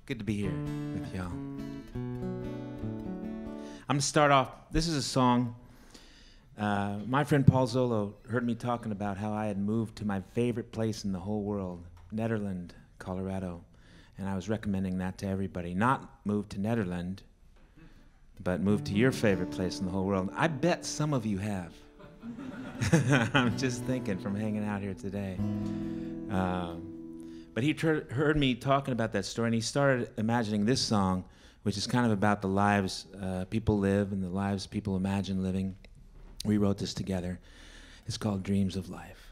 Good to be here with y'all. I'm going to start off. This is a song. My friend Paul Zolo heard me talking about how I had moved to my favorite place in the whole world, Nederland, Colorado. And I was recommending that to everybody. Not move to Nederland, but move to your favorite place in the whole world. I bet some of you have. I'm just thinking from hanging out here today. But he heard me talking about that story, and he started imagining this song, which is kind of about the lives people live and the lives people imagine living. We wrote this together. It's called Dreams of Life.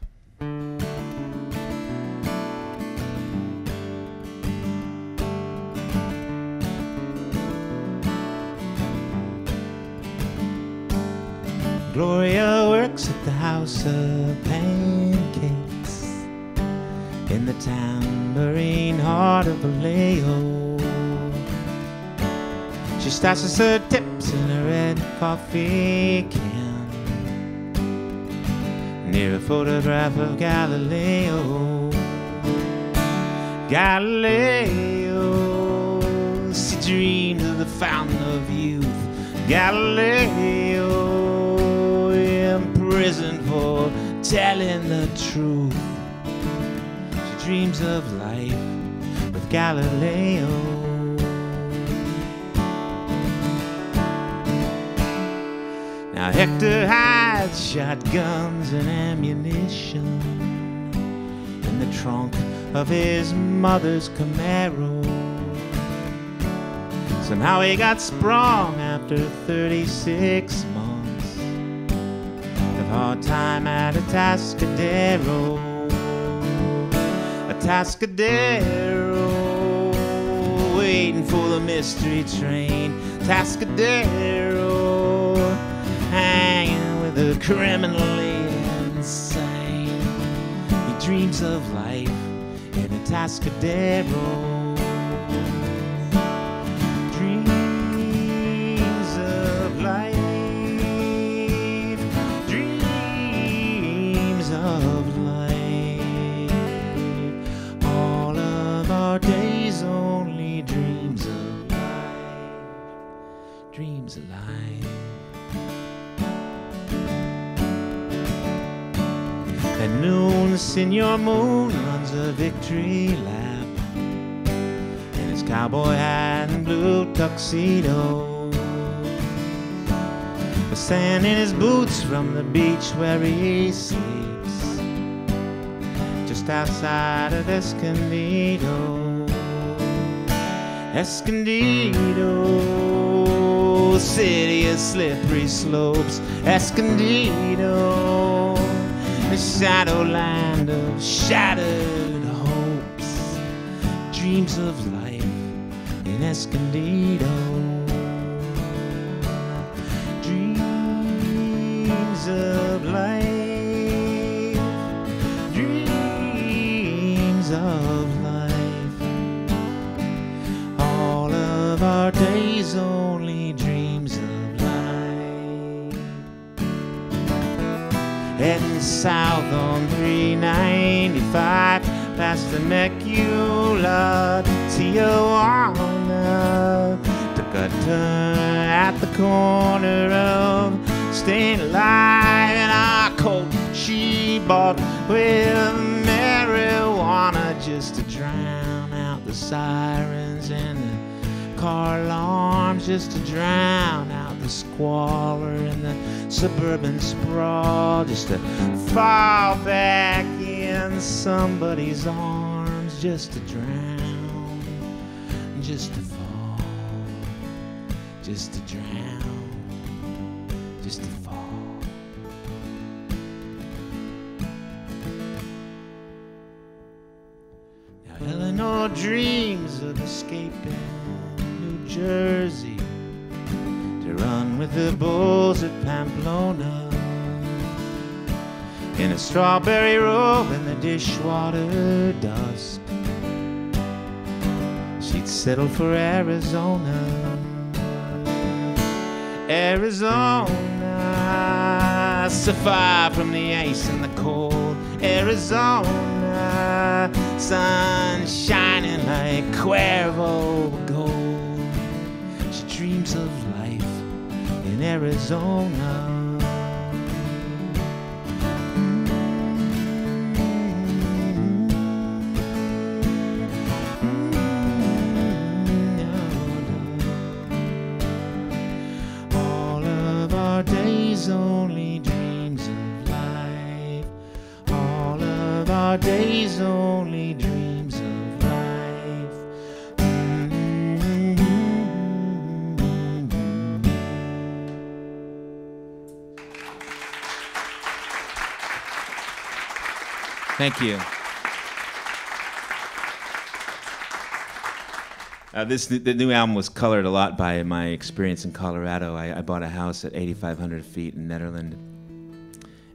Gloria works at the House of Pancakes in the tambourine heart of Vallejo. She stashes her tips in a red coffee can near a photograph of Galileo. Galileo, she dreamed of the fountain of youth. Galileo, imprisoned for telling the truth. She dreams of life with Galileo. Now Hector hides shotguns and ammunition in the trunk of his mother's Camaro. Somehow he got sprung after 36 months of hard time at Atascadero. Atascadero, waiting for the mystery train. Atascadero, hanging with a criminally insane. He dreams of life in Atascadero. At noon, the Senor Moon runs a victory lap in his cowboy hat and blue tuxedo, with sand in his boots from the beach where he sleeps, just outside of Escondido. Escondido, city of slippery slopes. Escondido, the shadowland of shattered hopes. Dreams of life in Escondido. Dreams of life. Dreams of life. All of our days only dreams of life. Heading south on 395 past Temecula to Tijuana. Took a turn at the corner of Staying Alive in a coat she bought with marijuana, just to drown out the sirens and the car alarms, just to drown out the squalor and the suburban sprawl, just to fall back in somebody's arms, just to drown, just to fall, just to drown, just to fall. Now Eleanor dreams of escaping New Jersey to run with the bulls at Pamplona, in a strawberry robe in the dishwater dusk. She'd settle for Arizona. Arizona, so far from the ice and the cold. Arizona, sun shining like Cuervo gold. She dreams of life in Arizona. All of our days only dreams of life. All of our days only dreams of life. Thank you. The new album was colored a lot by my experience in Colorado. I bought a house at 8,500 feet in Netherlands,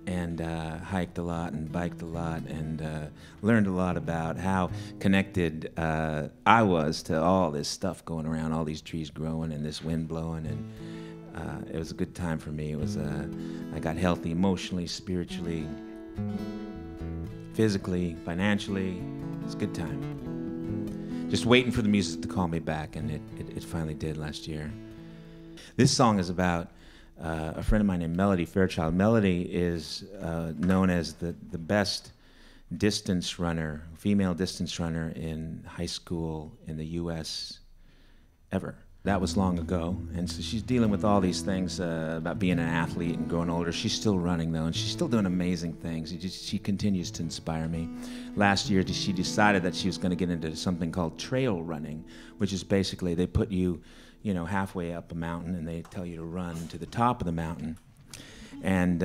and hiked a lot and biked a lot, and learned a lot about how connected I was to all this stuff going around, all these trees growing and this wind blowing, and it was a good time for me. It was I got healthy emotionally, spiritually, physically, financially. It's a good time. Just waiting for the music to call me back, and it finally did last year. This song is about a friend of mine named Melody Fairchild. Melody is known as the best distance runner, female distance runner in high school in the U.S. ever. That was long ago, and so she's dealing with all these things about being an athlete and growing older. She's still running, though, and she's still doing amazing things. She continues to inspire me. Last year, she decided that she was going to get into something called trail running, which is basically they put you, halfway up a mountain, and they tell you to run to the top of the mountain. And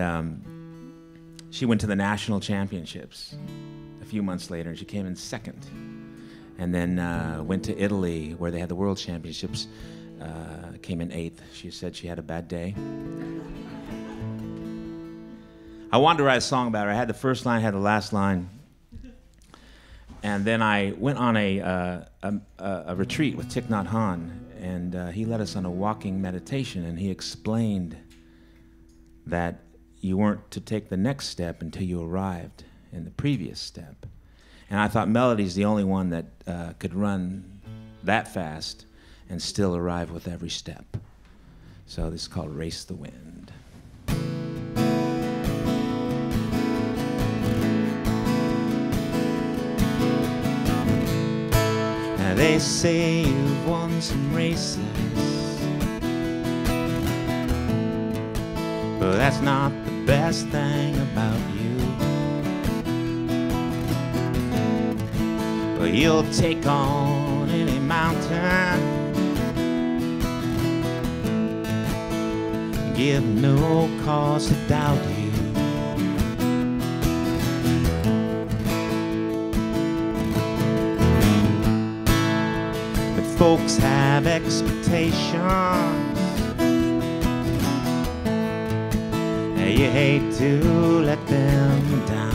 she went to the national championships a few months later, and she came in second. And then went to Italy, where they had the World Championships, came in 8th. She said she had a bad day. I wanted to write a song about her. I had the first line, I had the last line. And then I went on a retreat with Thich Nhat Hanh, and he led us on a walking meditation, and he explained that you weren't to take the next step until you arrived in the previous step. And I thought Melody's the only one that could run that fast and still arrive with every step. So this is called Race the Wind. Now they say you've won some races, but that's not the best thing about you. You'll take on any mountain, give no cause to doubt you. But folks have expectations, and you hate to let them down.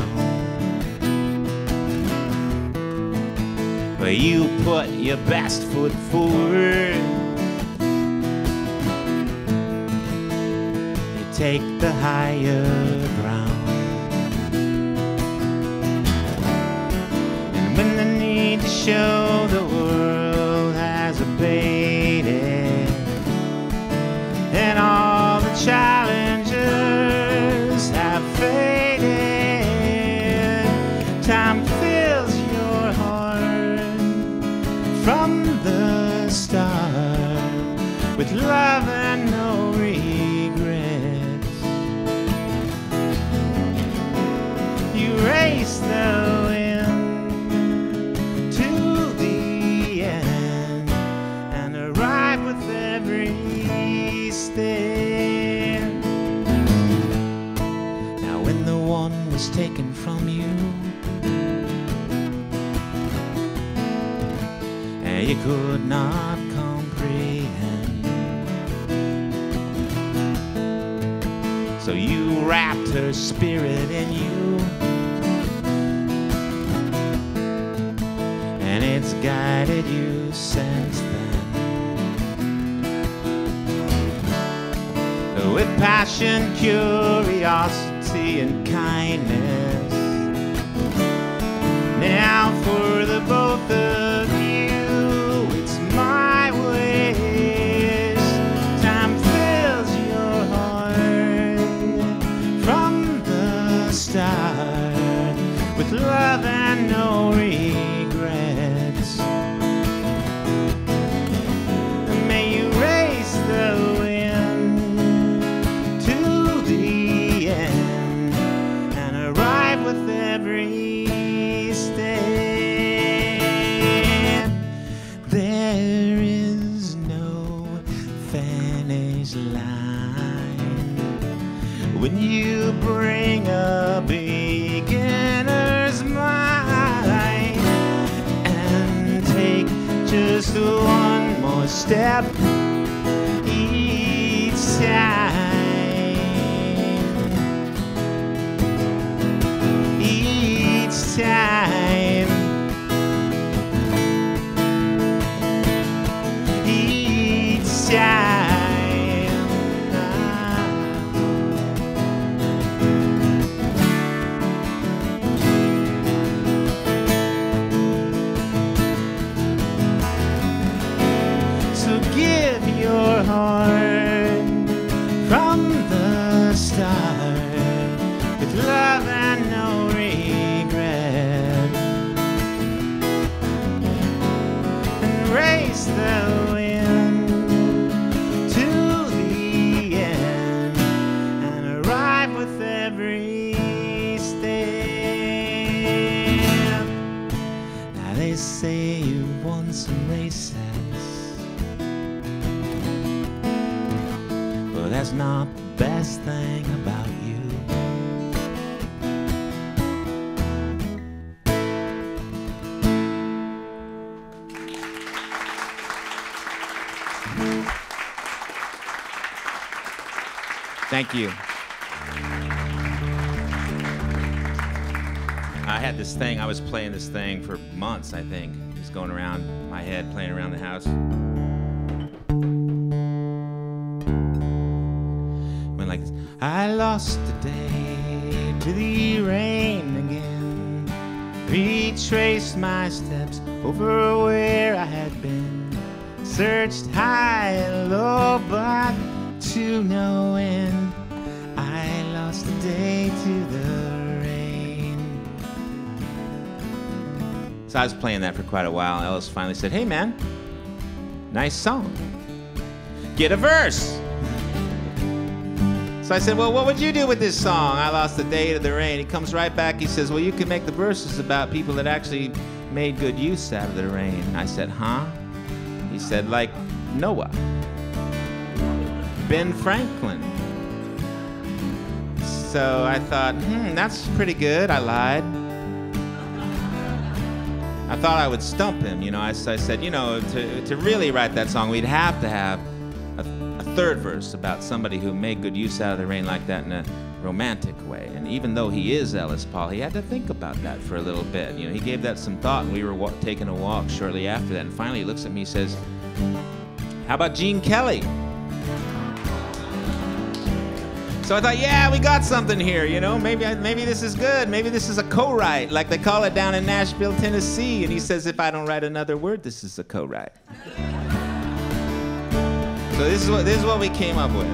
But you put your best foot forward. You take the higher ground. And when the need to show the world has abated, and all the challengers have faded, time fills your heart from the start with love and no regrets. You race the wind to the end and arrive with every step. Now when the one was taken from you, you could not comprehend, so you wrapped her spirit in you, and it's guided you since then. With passion, curiosity, and kindness, now for the both of you, just one more step each time. Each time. Each time. Give your heart from the start with love and no regret, and race the wind to the end and arrive with every step. Now they say you won some races, that's not the best thing about you. Thank you. I had this thing, I was playing this thing for months, I think. It was going around my head, playing around the house. Like this. I lost the day to the rain again, retraced my steps over where I had been, searched high and low but to no end. I lost the day to the rain. So I was playing that for quite a while. Ellis finally said, "Hey man, nice song, get a verse." So I said, "Well, what would you do with this song, I lost the day to the rain?" He comes right back, he says, "Well, you can make the verses about people that actually made good use out of the rain." I said, "Huh?" He said, "Like Noah, Ben Franklin." So I thought, that's pretty good. I lied. I thought I would stump him, you know. I said, you know, to really write that song, we'd have to have a third verse about somebody who made good use out of the rain like that in a romantic way. And even though he is Ellis Paul, he had to think about that for a little bit. You know, he gave that some thought, and we were taking a walk shortly after that. And finally he looks at me and says, "How about Gene Kelly?" So I thought, yeah, we got something here, you know. Maybe this is good. Maybe this is a co-write, like they call it down in Nashville, Tennessee. And he says, if I don't write another word, this is a co-write. So this is what we came up with.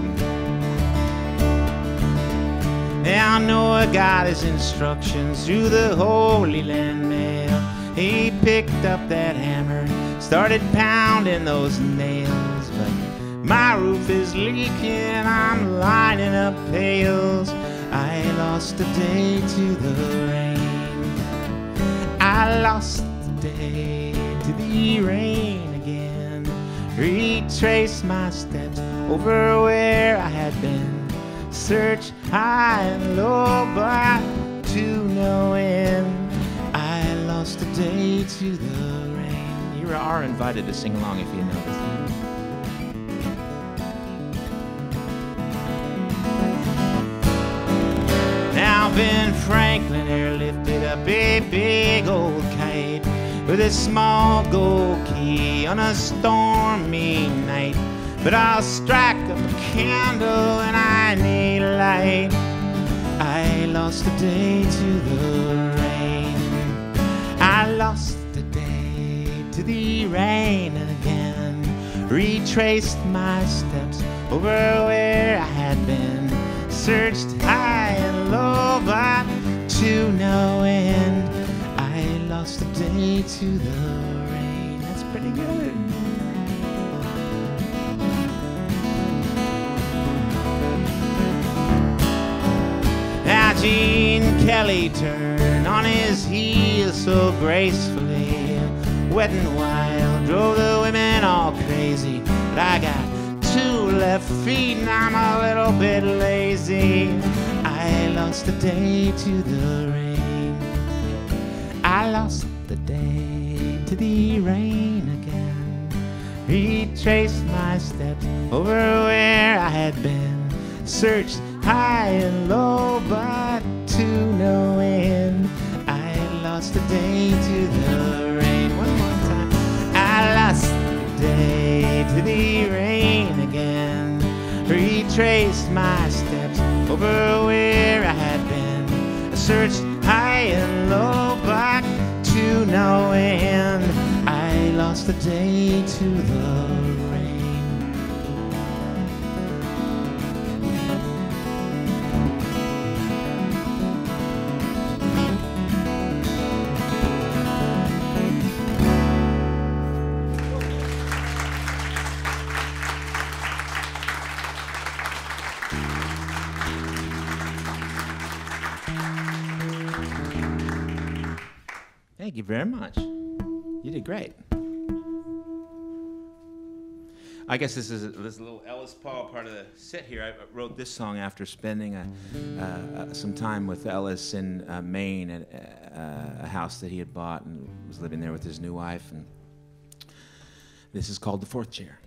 Now Noah got his instructions through the Holy Land mail. He picked up that hammer, started pounding those nails. But my roof is leaking, I'm lining up pails. I lost a day to the rain. I lost the day to the rain again. Retrace my steps over where I had been. Search high and low, but to no end. I lost a day to the rain. You are invited to sing along if you know this. Now Ben Franklin airlifted up a big old kite with a small gold key on a stormy night. But I'll strike up a candle and I need light. I lost a day to the rain. I lost a day to the rain again. Retraced my steps over where I had been. Searched high and low, but to no end. I lost a day to the rain. That's pretty good. Now Gene Kelly turned on his heel so gracefully, wet and wild, drove the women all crazy. But I got two left feet and I'm a little bit lazy. I lost the day to the rain. I lost the day to the rain again. retraced my steps over where I had been, searched high and low, but to no end. I lost a day to the rain. One more time. I lost a day to the rain again. Retraced my steps over where I had been. I searched high and low, but to no end. I lost a day to the rain. Thank you very much. You did great. I guess this is a little Ellis Paul part of the set here. I wrote this song after spending some time with Ellis in Maine at a house that he had bought and was living there with his new wife. And this is called The Fourth Chair.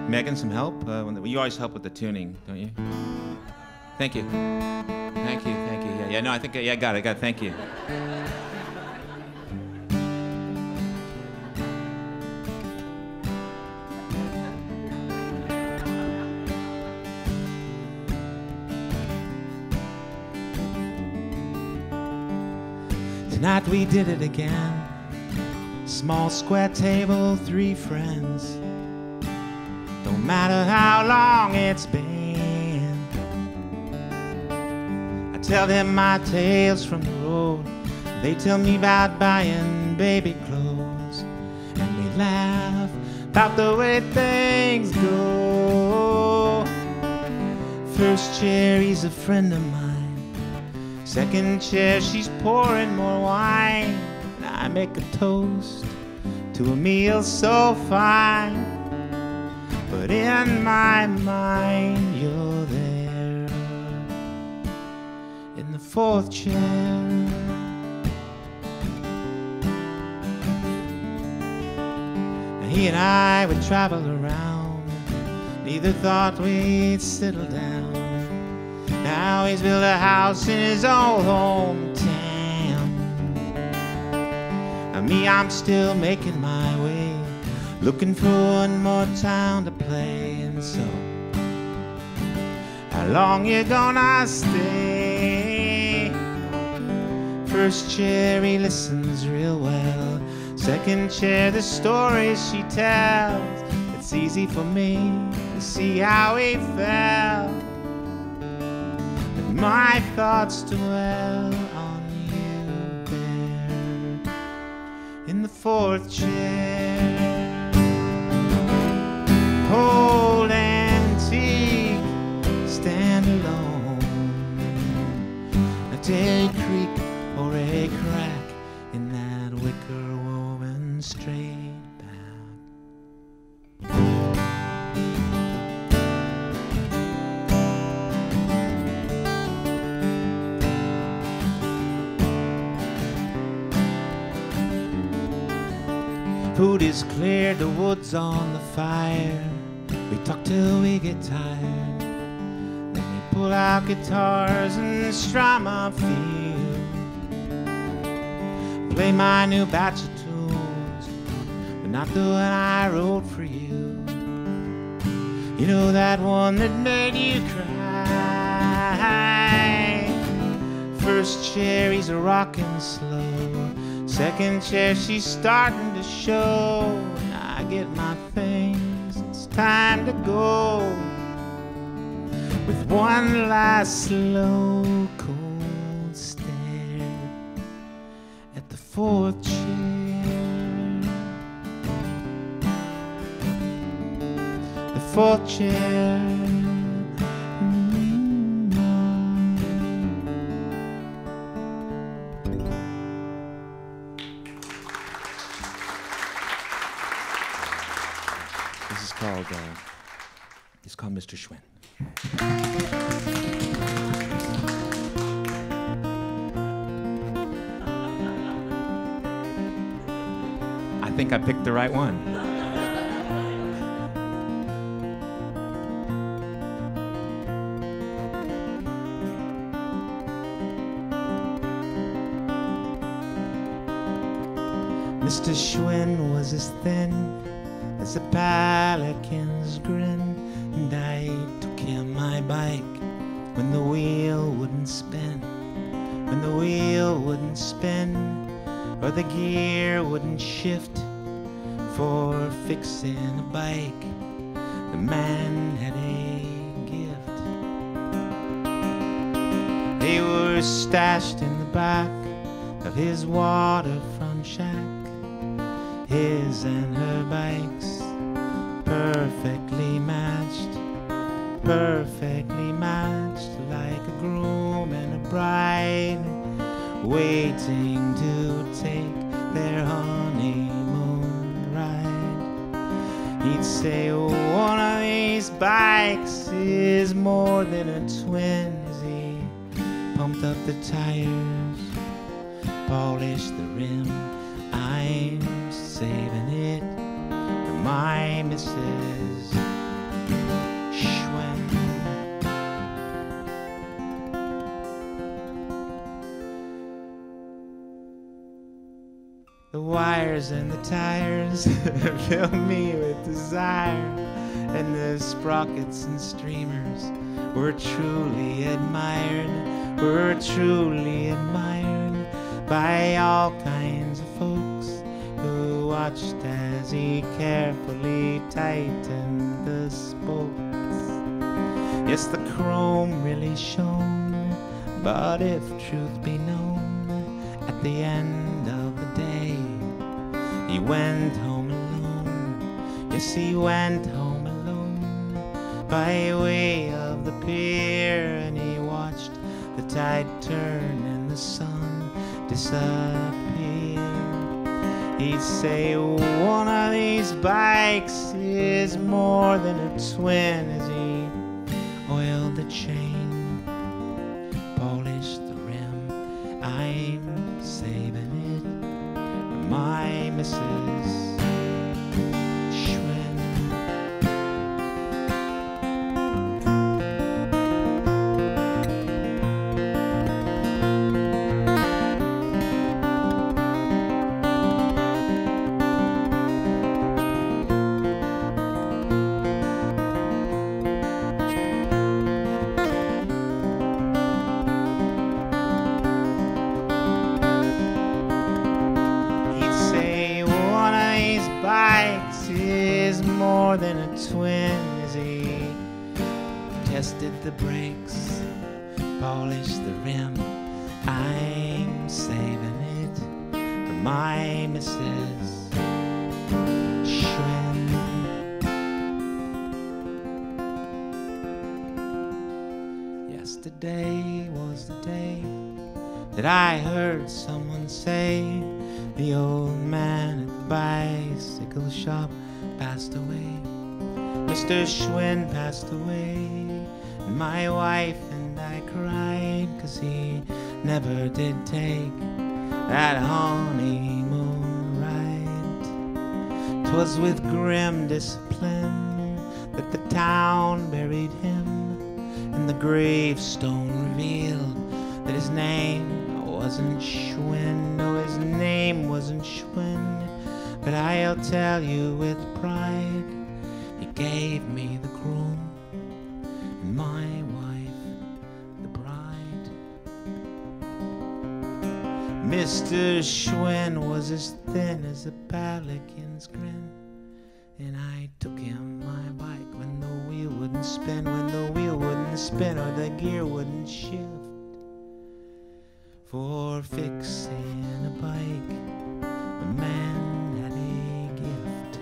Megan, some help? You always help with the tuning, don't you? Thank you. Thank you, thank you. Yeah, no, I think, yeah, I got it, thank you. Tonight we did it again. Small square table, 3 friends. No matter how long it's been, I tell them my tales from the road. They tell me about buying baby clothes, and we laugh about the way things go. First chair, he's a friend of mine. Second chair, she's pouring more wine. And I make a toast to a meal so fine. But in my mind, you're there in the 4th chair. He and I would travel around, neither thought we'd settle down. Now he's built a house in his old hometown. And me, I'm still making my way, looking for one more town to play. And so, how long you gonna stay? First chair, he listens real well. Second chair, the stories she tells. It's easy for me to see how he fell, but my thoughts dwell on you there in the 4th chair. Old antique, stand alone. A day creak or a crack in that wicker woven straight back. Food is cleared, the wood's on the fire. We talk till we get tired. Then we pull out guitars and strum a few. Play my new batch of tunes, but not the one I wrote for you. You know that one that made you cry. First chair, he's a rockin' slow. Second chair, she's starting to show. And I get my things, it's time to go. With one last slow, cold stare at the 4th chair. The 4th chair. This is called Mr. Schwinn. I think I picked the right one. Mr. Schwinn was as thin as a pelican's grin, and I took him my bike when the wheel wouldn't spin, when the wheel wouldn't spin, or the gear wouldn't shift. For fixing a bike, the man had a gift. They were stashed in the back of his waterfront shack, his and her bikes perfectly matched, like a groom and a bride waiting to take their honeymoon ride. He'd say, one of these bikes is more than a twin, as he pumped up the tires, polished the rim. I'm saving it for my Mrs. Schwinn. The wires and the tires fill me with desire, and the sprockets and streamers were truly admired, by all kinds of folks who watched as he carefully tightened the spokes. Yes, the chrome really shone, but if truth be known, at the end of the day, he went home alone. Yes, he went home alone by way of the pier, and he watched the tide turn and the sun disappear. He'd say, one of these bikes is more than a twin, as he oiled the chain, polished the rim. I'm saving it for my Mrs. Schwinn. Bikes is more than a twin, as he tested the brakes, polished the rim. I'm saving it for my Mrs. Schwinn. Yesterday was the day that I heard someone say the old man at the bicycle shop passed away. Mr. Schwinn passed away, and my wife and I cried, 'cause he never did take that honeymoon ride. 'Twas with grim discipline that the town buried him, and the gravestone revealed that his name wasn't Schwinn. No, his name wasn't Schwinn, but I'll tell you with pride, he gave me the groom and my wife the bride. Mr. Schwinn was as thin as a pelican's grin, and I took him my bike when the wheel wouldn't spin, or the gear wouldn't shift. For fixing a bike, the man had a gift.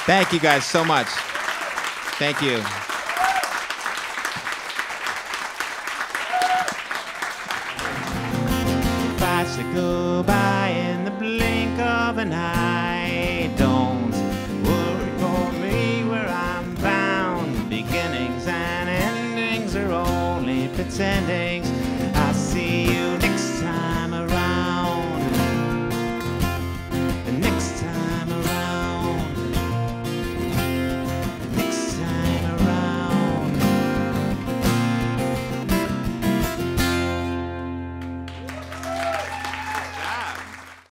Thank you guys so much. Thank you. Bicycle by pretending